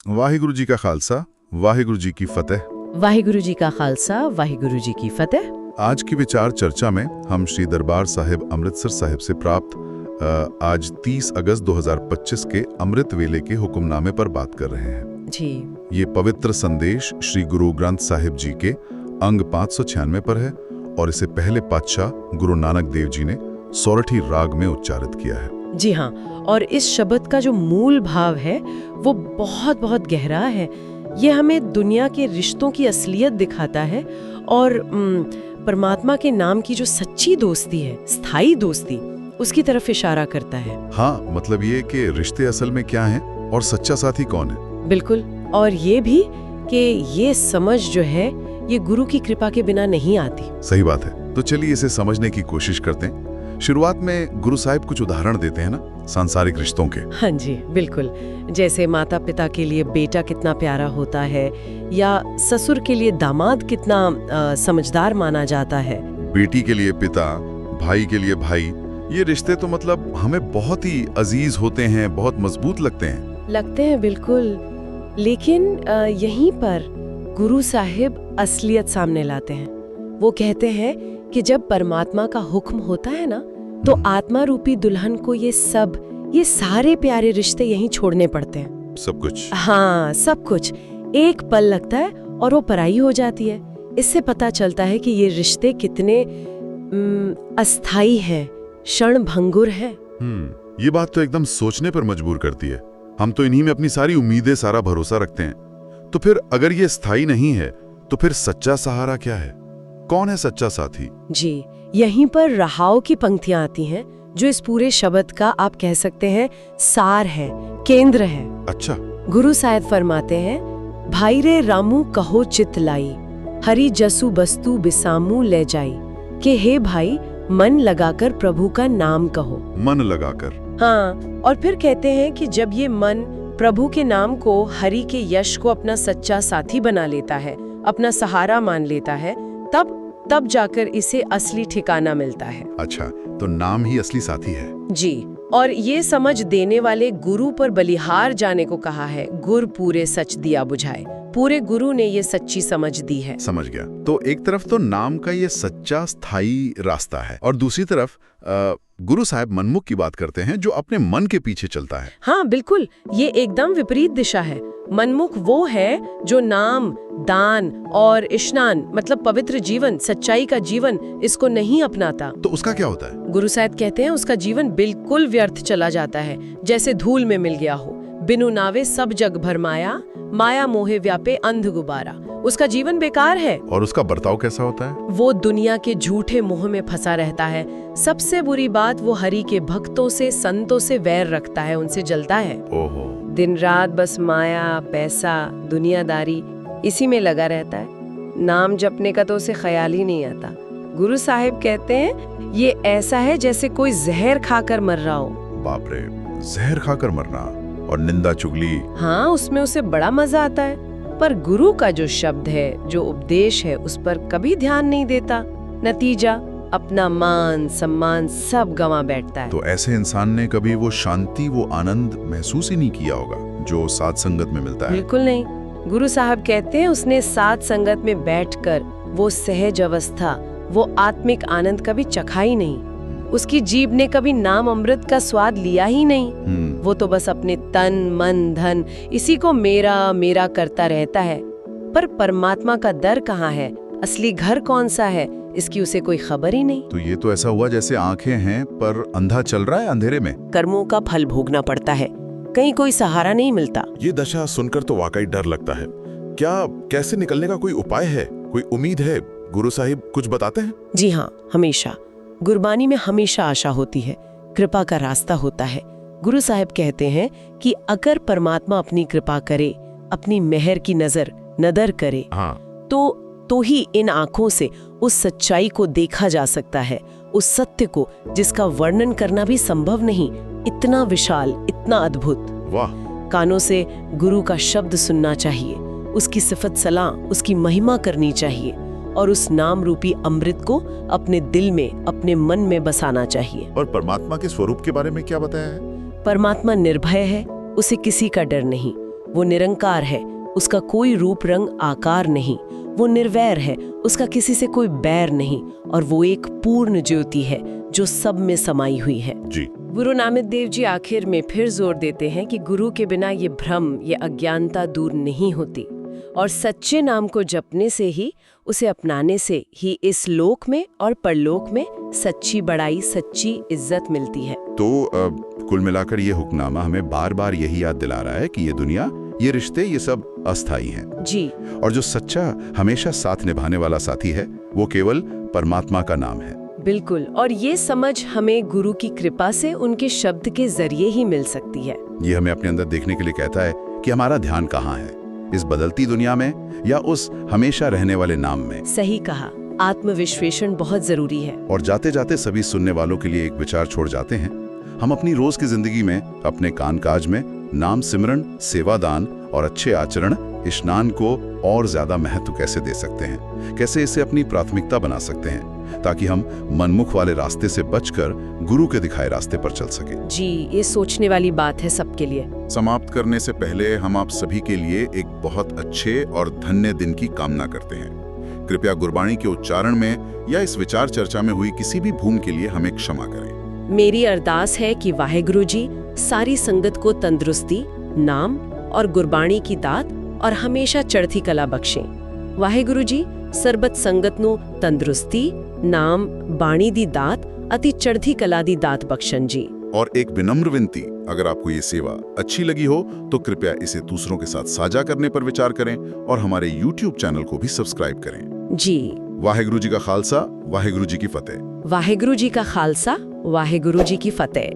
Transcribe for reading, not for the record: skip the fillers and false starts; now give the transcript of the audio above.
वाहिगुरु जी का खालसा, वाहिगुरु जी की फतेह। वाहिगुरु जी का खालसा, वाहिगुरु जी की फतेह। आज की विचार चर्चा में हम श्री दरबार साहिब अमृतसर साहिब से प्राप्त आज 30 अगस्त 2025 के अमृत वेले के हुक्मनामे पर बात कर रहे हैं। जी। ये पवित्र संदेश श्री गुरु ग्रंथ साहिब जी के अंग 596 पर है और इसे पहले पातशाह गुरु नानक देव जी ने सोरठी राग में उच्चारित किया है। जी हाँ, और इस शब्द का जो मूल भाव है वो बहुत बहुत गहरा है। ये हमें दुनिया के रिश्तों की असलियत दिखाता है और परमात्मा के नाम की जो सच्ची दोस्ती है, स्थायी दोस्ती, उसकी तरफ इशारा करता है। हाँ, मतलब ये कि रिश्ते असल में क्या हैं और सच्चा साथी कौन है। बिल्कुल, और ये भी कि ये समझ जो है ये गुरु की कृपा के बिना नहीं आती। सही बात है। तो चलिए इसे समझने की कोशिश करते हैं। शुरुआत में गुरु साहिब कुछ उदाहरण देते हैं ना सांसारिक रिश्तों के। हाँ जी, बिल्कुल। जैसे माता पिता के लिए बेटा कितना प्यारा होता है या ससुर के लिए दामाद कितना समझदार माना जाता है। बेटी के लिए पिता, भाई के लिए भाई, ये रिश्ते तो मतलब हमें बहुत ही अजीज होते हैं, बहुत मजबूत लगते हैं। बिल्कुल। लेकिन यहीं पर गुरु साहिब असलियत सामने लाते हैं। वो कहते हैं कि जब परमात्मा का हुक्म होता है ना, तो आत्मा रूपी दुल्हन को ये सारे प्यारे रिश्ते यहीं छोड़ने पड़ते हैं। सब कुछ? हाँ, सब कुछ। एक पल लगता है और वो पराई हो जाती है। इससे पता चलता है कि ये रिश्ते कितने अस्थाई हैं, क्षणभंगुर हैं। ये बात तो एकदम सोचने पर मजबूर करती है। हम तो इन्हीं में अपनी सारी उम्मीदें, सारा भरोसा रखते हैं। तो फिर अगर ये स्थायी नहीं है तो फिर सच्चा सहारा क्या है? कौन है सच्चा साथी? जी, यहीं पर रहाव की पंक्तियां आती हैं जो इस पूरे शब्द का आप कह सकते हैं सार है, केंद्र है। अच्छा। गुरु साहिब फरमाते हैं, भाई रे रामू कहो चित लाई, हरि जसु बस्तु बिसामू ले जाई, कि हे भाई मन लगाकर प्रभु का नाम कहो। मन लगाकर? हाँ, और फिर कहते हैं कि जब ये मन प्रभु के नाम को, हरि के यश को अपना सच्चा साथी बना लेता है, अपना सहारा मान लेता है, तब जाकर इसे असली ठिकाना मिलता है। अच्छा, तो नाम ही असली साथी है। जी। और ये समझ देने वाले गुरु पर बलिहार जाने को कहा है। गुर पूरे सच दिया बुझाए। पूरे गुरु ने ये सच्ची समझ दी है। समझ गया। तो एक तरफ तो नाम का ये सच्चा स्थायी रास्ता है और दूसरी तरफ गुरु साहिब मनमुख की बात करते हैं जो अपने मन के पीछे चलता है। हाँ बिल्कुल, ये एकदम विपरीत दिशा है। मनमुख वो है जो नाम, दान और स्नान मतलब पवित्र जीवन, सच्चाई का जीवन, इसको नहीं अपनाता। तो उसका क्या होता है? गुरु साहिब कहते हैं उसका जीवन बिल्कुल व्यर्थ चला जाता है, जैसे धूल में मिल गया हो। बिनु नावे सब जग भरमाया, माया मोहे व्यापे अंध गुबारा। उसका जीवन बेकार है। और उसका बर्ताव कैसा होता है? वो दुनिया के झूठे मोह में फंसा रहता है। सबसे बुरी बात, वो हरि के भक्तों से, संतों से वैर रखता है, उनसे जलता है। ओहो। दिन रात बस माया, पैसा, दुनियादारी, इसी में लगा रहता है। नाम जपने का तो उसे ख्याल ही नहीं आता। गुरु साहिब कहते हैं ये ऐसा है जैसे कोई जहर खाकर मर रहा हो। बाप रे, जहर खाकर मरना और निंदा चुगली। हाँ, उसमें उसे बड़ा मजा आता है, पर गुरु का जो शब्द है, जो उपदेश है, उस पर कभी ध्यान नहीं देता। नतीजा अपना मान सम्मान सब गंवा बैठता है। तो ऐसे इंसान ने कभी वो शांति, वो आनंद महसूस ही नहीं किया होगा जो साध संगत में मिलता है। बिल्कुल नहीं। गुरु साहब कहते हैं उसने साध संगत में बैठकर वो सहज अवस्था, वो आत्मिक आनंद कभी चखा ही नहीं। उसकी जीभ ने कभी नाम अमृत का स्वाद लिया ही नहीं। वो तो बस अपने तन मन धन इसी को मेरा मेरा करता रहता है। पर परमात्मा का दर कहाँ है, असली घर कौन सा है, इसकी उसे कोई खबर ही नहीं। तो ये तो ऐसा हुआ जैसे आंखें हैं पर अंधा चल रहा है अंधेरे में। कर्मों का फल भोगना पड़ता है, कहीं कोई सहारा नहीं मिलता। ये दशा सुनकर तो वाकई डर लगता है। क्या कैसे निकलने का कोई उपाय है, कोई उम्मीद है? गुरु साहिब कुछ बताते हैं? जी हाँ, हमेशा गुरबानी में हमेशा आशा होती है, कृपा का रास्ता होता है। गुरु साहिब कहते हैं कि अगर परमात्मा अपनी कृपा करे, अपनी मेहर की नदर करे, तो ही इन आंखों से उस सच्चाई को देखा जा सकता है, उस सत्य को जिसका वर्णन करना भी संभव नहीं, इतना विशाल, इतना अद्भुत। वाह। कानों से गुरु का शब्द सुनना चाहिए, उसकी सिफत सलाह, उसकी महिमा करनी चाहिए और उस नाम रूपी अमृत को अपने दिल में, अपने मन में बसाना चाहिए। और परमात्मा के स्वरूप के बारे में क्या बताया है? परमात्मा निर्भय है, उसे किसी का डर नहीं। वो निरंकार है, उसका कोई रूप रंग आकार नहीं, वो निर्वैर है, उसका किसी से कोई बैर नहीं, और वो एक पूर्ण ज्योति है जो सब में समाई हुई है। जी। गुरु नानक देव जी आखिर में फिर जोर देते हैं कि गुरु के बिना ये भ्रम, ये अज्ञानता दूर नहीं होती, और सच्चे नाम को जपने से ही, उसे अपनाने से ही इस लोक में और परलोक में सच्ची बड़ाई, सच्ची इज्जत मिलती है। तो कुल मिलाकर ये हुक्मनामा हमें बार बार यही याद दिला रहा है कि ये दुनिया, ये रिश्ते, ये सब अस्थाई हैं। जी। और जो सच्चा, हमेशा साथ निभाने वाला साथी है, वो केवल परमात्मा का नाम है। बिल्कुल, और ये समझ हमें गुरु की कृपा से, उनके शब्द के जरिए ही मिल सकती है। ये हमें अपने अंदर देखने के लिए कहता है कि हमारा ध्यान कहाँ है, इस बदलती दुनिया में या उस हमेशा रहने वाले नाम में। सही कहा, आत्मविश्लेषण बहुत जरूरी है। और जाते जाते सभी सुनने वालों के लिए एक विचार छोड़ जाते हैं। हम अपनी रोज की जिंदगी में, अपने कामकाज में नाम सिमरन, सेवादान और अच्छे आचरण, स्नान को और ज्यादा महत्व कैसे दे सकते हैं, कैसे इसे अपनी प्राथमिकता बना सकते हैं, ताकि हम मनमुख वाले रास्ते से बचकर गुरु के दिखाए रास्ते पर चल सकें। जी, ये सोचने वाली बात है सबके लिए। समाप्त करने से पहले हम आप सभी के लिए एक बहुत अच्छे और धन्य दिन की कामना करते हैं। कृपया गुरबाणी के उच्चारण में या इस विचार चर्चा में हुई किसी भी भूल के लिए हमें क्षमा करें। मेरी अरदास है कि वाहेगुरु जी सारी संगत को तंदुरुस्ती, नाम और गुरबाणी की दात और हमेशा चढ़ती कला बख्शें। वाहेगुरु जी ਸਰਬਤ ਸੰਗਤ ਨੂੰ ਤੰਦਰੁਸਤੀ, ਨਾਮ, ਬਾਣੀ ਦੀ ਦਾਤ ਅਤੇ ਚੜ੍ਹਦੀ ਕਲਾ ਦੀ ਦਾਤ ਬਖਸ਼ਣ ਜੀ। और एक विनम्र विनती, अगर आपको ये सेवा अच्छी लगी हो तो कृपया इसे दूसरों के साथ साझा करने पर विचार करें और हमारे YouTube चैनल को भी सब्सक्राइब करें। जी। वाहेगुरु जी का खालसा, वाहेगुरु जी की फतेह। वाहेगुरु जी का खालसा, वाहेगुरु जी की फतेह।